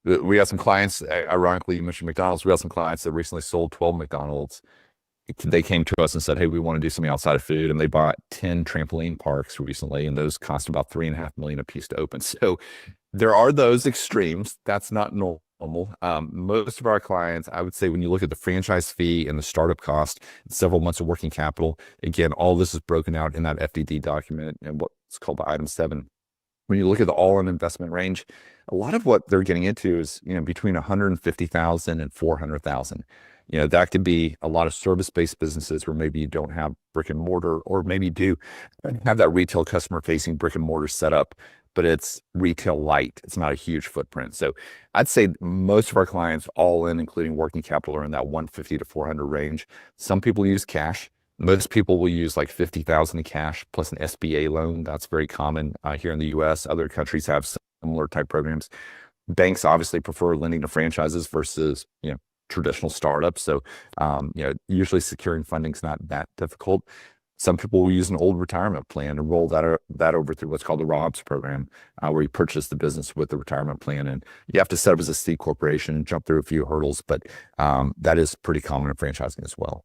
We have some clients, ironically, you mentioned McDonald's. We have some clients that recently sold 12 McDonald's. They came to us and said, "Hey, we want to do something outside of food," and they bought 10 trampoline parks recently, and those cost about 3.5 million a piece to open. So there are those extremes. That's not normal. Most of our clients, I would say, when you look at the franchise fee and the startup cost, several months of working capital, again, all this is broken out in that FDD document and what's called the item 7. When you look at the all-in investment range, a lot of what they're getting into is, between 150,000 and 400,000. That could be a lot of service-based businesses where maybe you don't have brick and mortar, or maybe you do have that retail customer-facing brick and mortar set up, but it's retail light. It's not a huge footprint. So I'd say most of our clients, all in, including working capital, are in that 150 to 400 range. Some people use cash. Most people will use like 50,000 in cash plus an SBA loan. That's very common here in the US. Other countries have similar type programs. Banks obviously prefer lending to franchises versus, traditional startups. So, usually securing funding is not that difficult. Some people will use an old retirement plan and roll that over through what's called the ROBS program, where you purchase the business with the retirement plan, and you have to set up as a C corporation and jump through a few hurdles, but that is pretty common in franchising as well.